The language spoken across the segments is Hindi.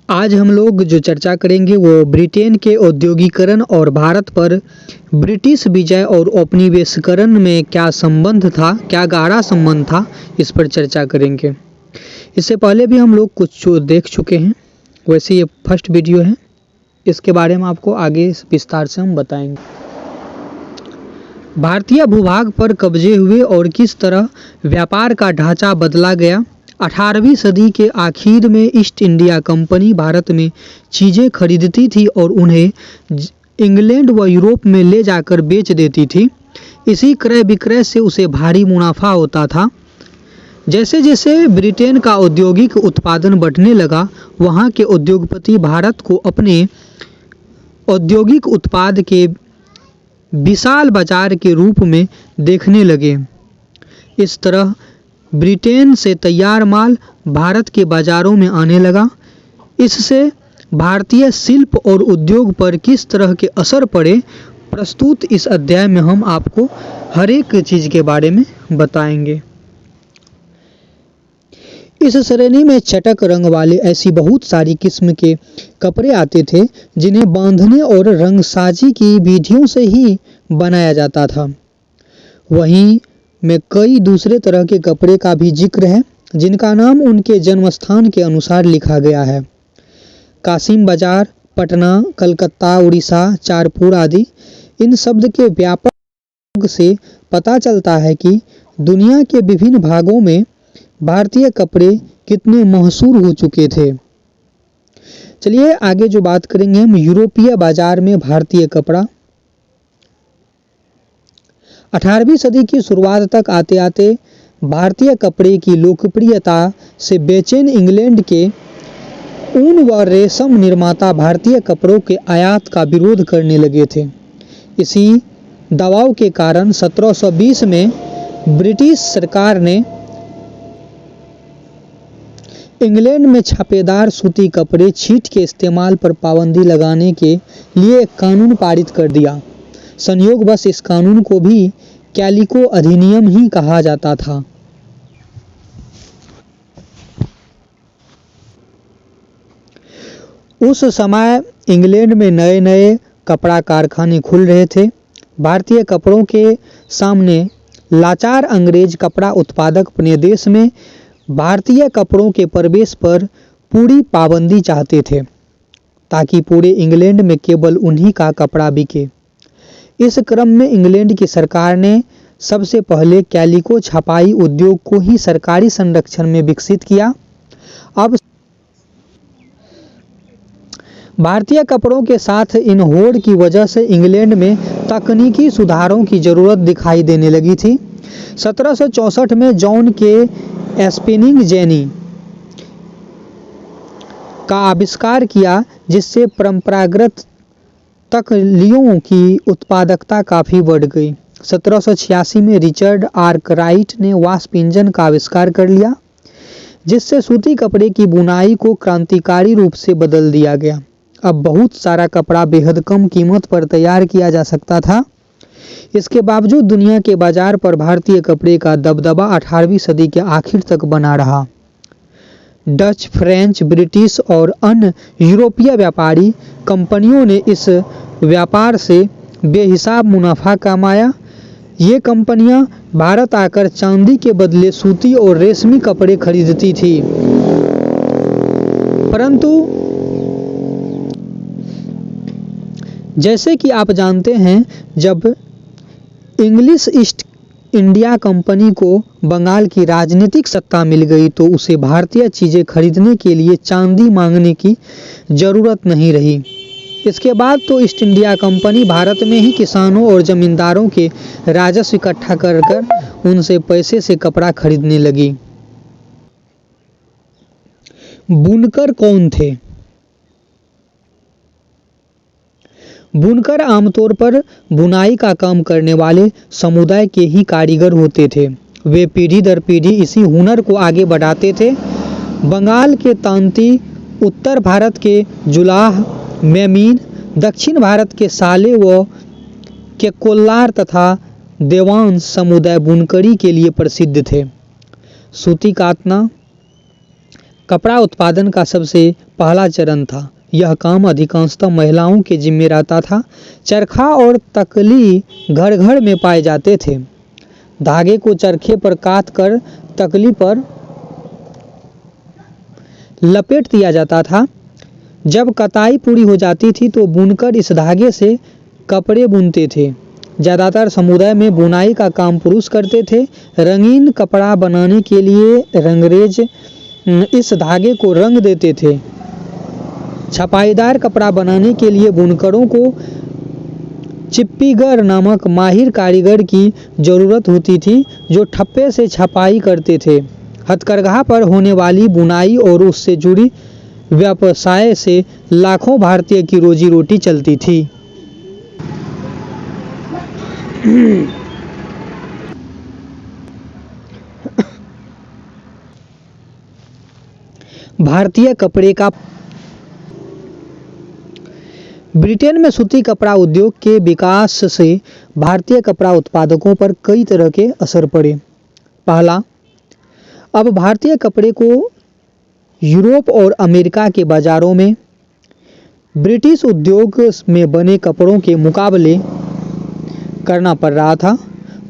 आज हम लोग जो चर्चा करेंगे वो ब्रिटेन के औद्योगिकरण और भारत पर ब्रिटिश विजय और औपनिवेशीकरण में क्या संबंध था, क्या गहरा संबंध था, इस पर चर्चा करेंगे। इससे पहले भी हम लोग कुछ देख चुके हैं, वैसे ये फर्स्ट वीडियो है। इसके बारे में आपको आगे विस्तार से हम बताएंगे। भारतीय भूभाग पर कब्जे हुए और किस तरह व्यापार का ढांचा बदला गया। 18वीं सदी के आखिर में ईस्ट इंडिया कंपनी भारत में चीज़ें खरीदती थी और उन्हें इंग्लैंड व यूरोप में ले जाकर बेच देती थी। इसी क्रय विक्रय से उसे भारी मुनाफा होता था। जैसे जैसे ब्रिटेन का औद्योगिक उत्पादन बढ़ने लगा, वहाँ के उद्योगपति भारत को अपने औद्योगिक उत्पाद के विशाल बाजार के रूप में देखने लगे। इस तरह ब्रिटेन से तैयार माल भारत के बाज़ारों में आने लगा। इससे भारतीय शिल्प और उद्योग पर किस तरह के असर पड़े, प्रस्तुत इस अध्याय में हम आपको हर एक चीज़ के बारे में बताएंगे। इस श्रेणी में चटक रंग वाले ऐसी बहुत सारी किस्म के कपड़े आते थे जिन्हें बांधने और रंगसाजी की विधियों से ही बनाया जाता था। वहीं में कई दूसरे तरह के कपड़े का भी जिक्र है जिनका नाम उनके जन्म स्थान के अनुसार लिखा गया है। कासिम बाजार, पटना, कलकत्ता, उड़ीसा, चारपुर आदि। इन शब्द के व्यापक से पता चलता है कि दुनिया के विभिन्न भागों में भारतीय कपड़े कितने मशहूर हो चुके थे। चलिए आगे जो बात करेंगे हम यूरोपीय बाजार में भारतीय कपड़ा। 18वीं सदी की शुरुआत तक आते आते भारतीय कपड़े की लोकप्रियता से बेचैन इंग्लैंड के ऊन व रेशम निर्माता भारतीय कपड़ों के आयात का विरोध करने लगे थे। इसी दबाव के कारण 1720 में ब्रिटिश सरकार ने इंग्लैंड में छापेदार सूती कपड़े छीट के इस्तेमाल पर पाबंदी लगाने के लिए एक कानून पारित कर दिया। संयोगवश इस कानून को भी कैलिको अधिनियम ही कहा जाता था। उस समय इंग्लैंड में नए नए कपड़ा कारखाने खुल रहे थे। भारतीय कपड़ों के सामने लाचार अंग्रेज कपड़ा उत्पादक अपने देश में भारतीय कपड़ों के प्रवेश पर पूरी पाबंदी चाहते थे ताकि पूरे इंग्लैंड में केवल उन्हीं का कपड़ा बिके। इस क्रम में इंग्लैंड की सरकार ने सबसे पहले कैलिको छपाई उद्योग को ही सरकारी संरक्षण में विकसित किया। अब भारतीय कपड़ों के साथ इन होड़ की वजह से इंग्लैंड में तकनीकी सुधारों की जरूरत दिखाई देने लगी थी। 1764 में जॉन के स्पिनिंग जेनी का आविष्कार किया जिससे परंपरागत तकलियों की उत्पादकता काफ़ी बढ़ गई। 1786 में रिचर्ड आर्कराइट ने वाष्प इंजन का आविष्कार कर लिया जिससे सूती कपड़े की बुनाई को क्रांतिकारी रूप से बदल दिया गया। अब बहुत सारा कपड़ा बेहद कम कीमत पर तैयार किया जा सकता था। इसके बावजूद दुनिया के बाजार पर भारतीय कपड़े का दबदबा 18वीं सदी के आखिर तक बना रहा। डच, फ्रेंच, ब्रिटिश और अन्य यूरोपीय व्यापारी कंपनियों ने इस व्यापार से बेहिसाब मुनाफा कमाया। ये कंपनियां भारत आकर चांदी के बदले सूती और रेशमी कपड़े खरीदती थी। परंतु जैसे कि आप जानते हैं, जब इंग्लिश ईस्ट इंडिया कंपनी को बंगाल की राजनीतिक सत्ता मिल गई तो उसे भारतीय चीज़ें खरीदने के लिए चांदी मांगने की ज़रूरत नहीं रही। इसके बाद तो ईस्ट इंडिया कंपनी भारत में ही किसानों और जमींदारों के राजस्व इकट्ठा कर उनसे पैसे से कपड़ा खरीदने लगी। बुनकर कौन थे? बुनकर आमतौर पर बुनाई का काम करने वाले समुदाय के ही कारीगर होते थे। वे पीढ़ी दर पीढ़ी इसी हुनर को आगे बढ़ाते थे। बंगाल के तांती, उत्तर भारत के जुलाह, मेमीन, दक्षिण भारत के साले व के कोल्लार तथा देवांश समुदाय बुनकरी के लिए प्रसिद्ध थे। सूती कातना, कपड़ा उत्पादन का सबसे पहला चरण था। यह काम अधिकांशतः महिलाओं के जिम्मे रहता था। चरखा और तकली घर घर में पाए जाते थे। धागे को चरखे पर काट कर तकली पर लपेट दिया जाता था। जब कताई पूरी हो जाती थी तो बुनकर इस धागे से कपड़े बुनते थे। ज़्यादातर समुदाय में बुनाई का काम पुरुष करते थे। रंगीन कपड़ा बनाने के लिए रंगरेज इस धागे को रंग देते थे। छपाईदार कपड़ा बनाने के लिए बुनकरों को चिप्पीगर नामक माहिर कारीगर की ज़रूरत होती थी, जो ठप्पे से छपाई करते थे। हथकरघा पर होने वाली बुनाई और उससे जुड़ी व्यवसाय से लाखों भारतीय की रोजी रोटी चलती थी। भारतीय कपड़े का ब्रिटेन में सूती कपड़ा उद्योग के विकास से भारतीय कपड़ा उत्पादकों पर कई तरह के असर पड़े। पहला, अब भारतीय कपड़े को यूरोप और अमेरिका के बाज़ारों में ब्रिटिश उद्योग में बने कपड़ों के मुकाबले करना पड़ रहा था।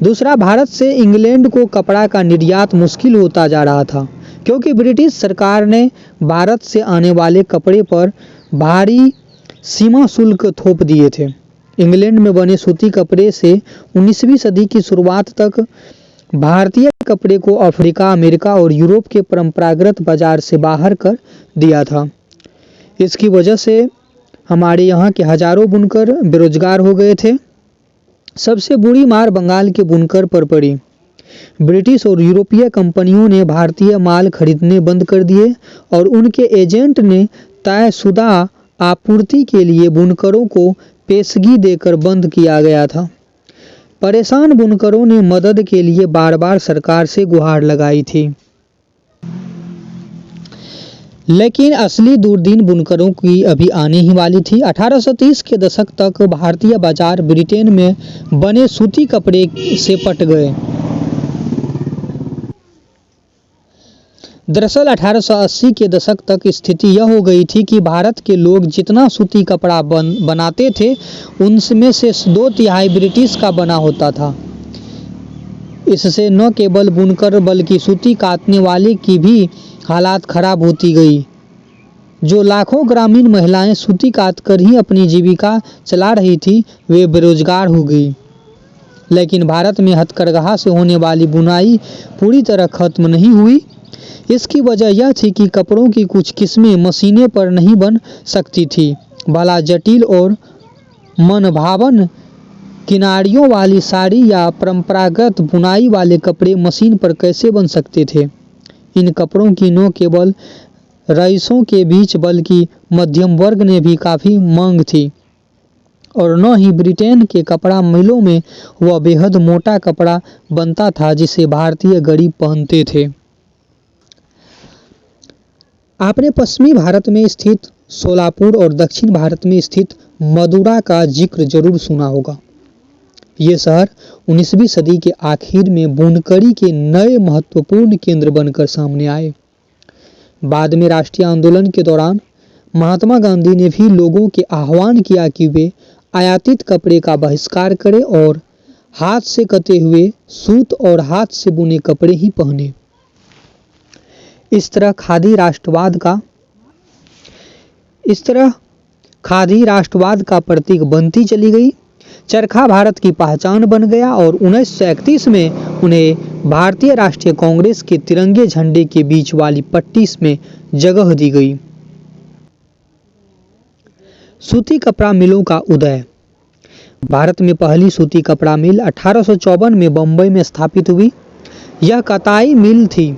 दूसरा, भारत से इंग्लैंड को कपड़ा का निर्यात मुश्किल होता जा रहा था, क्योंकि ब्रिटिश सरकार ने भारत से आने वाले कपड़े पर भारी सीमा शुल्क थोप दिए थे। इंग्लैंड में बने सूती कपड़े से 19वीं सदी की शुरुआत तक भारतीय कपड़े को अफ्रीका, अमेरिका और यूरोप के परंपरागत बाजार से बाहर कर दिया था। इसकी वजह से हमारे यहाँ के हजारों बुनकर बेरोजगार हो गए थे। सबसे बुरी मार बंगाल के बुनकर पर पड़ी। ब्रिटिश और यूरोपीय कंपनियों ने भारतीय माल खरीदने बंद कर दिए और उनके एजेंट ने तयशुदा आपूर्ति के लिए बुनकरों को पेशगी देकर बंद किया गया था। परेशान बुनकरों ने मदद के लिए बार बार सरकार से गुहार लगाई थी, लेकिन असली दुर्दिन बुनकरों की अभी आने ही वाली थी। 1830 के दशक तक भारतीय बाजार ब्रिटेन में बने सूती कपड़े से पट गए। दरअसल 1880 के दशक तक स्थिति यह हो गई थी कि भारत के लोग जितना सूती कपड़ा बनाते थे, उनमें से 2/3 ब्रिटिश का बना होता था। इससे न केवल बुनकर बल्कि सूती काटने वाले की भी हालात खराब होती गई। जो लाखों ग्रामीण महिलाएं सूती काटकर ही अपनी जीविका चला रही थी, वे बेरोजगार हो गई। लेकिन भारत में हथकरघा से होने वाली बुनाई पूरी तरह खत्म नहीं हुई। इसकी वजह यह थी कि कपड़ों की कुछ किस्में मशीनें पर नहीं बन सकती थी। भला जटिल और मनभावन किनारियों वाली साड़ी या परंपरागत बुनाई वाले कपड़े मशीन पर कैसे बन सकते थे। इन कपड़ों की न केवल रईसों के बीच बल्कि मध्यम वर्ग ने भी काफ़ी मांग थी, और न ही ब्रिटेन के कपड़ा मिलों में वह बेहद मोटा कपड़ा बनता था जिसे भारतीय गरीब पहनते थे। आपने पश्चिमी भारत में स्थित सोलापुर और दक्षिण भारत में स्थित मदुरा का जिक्र जरूर सुना होगा। ये शहर 19वीं सदी के आखिर में बुनकरी के नए महत्वपूर्ण केंद्र बनकर सामने आए। बाद में राष्ट्रीय आंदोलन के दौरान महात्मा गांधी ने भी लोगों के आह्वान किया कि वे आयातित कपड़े का बहिष्कार करें और हाथ से कते हुए सूत और हाथ से बुने कपड़े ही पहने। इस तरह खादी राष्ट्रवाद का प्रतीक बनती चली गई। चरखा भारत की पहचान बन गया और 1931 में उन्हें भारतीय राष्ट्रीय कांग्रेस के तिरंगे झंडे के बीच वाली पट्टी में जगह दी गई। सूती कपड़ा मिलों का उदय। भारत में पहली सूती कपड़ा मिल 1854 में बम्बई में स्थापित हुई। यह कताई मिल थी।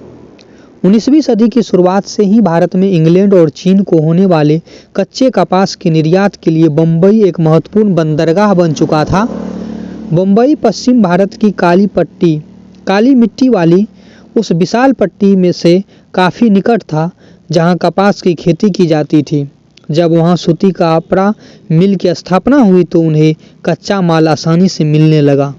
19वीं सदी की शुरुआत से ही भारत में इंग्लैंड और चीन को होने वाले कच्चे कपास के निर्यात के लिए बम्बई एक महत्वपूर्ण बंदरगाह बन चुका था। बम्बई पश्चिम भारत की काली मिट्टी वाली उस विशाल पट्टी में से काफ़ी निकट था जहां कपास की खेती की जाती थी। जब वहां सूती कपड़ा मिल की स्थापना हुई तो उन्हें कच्चा माल आसानी से मिलने लगा।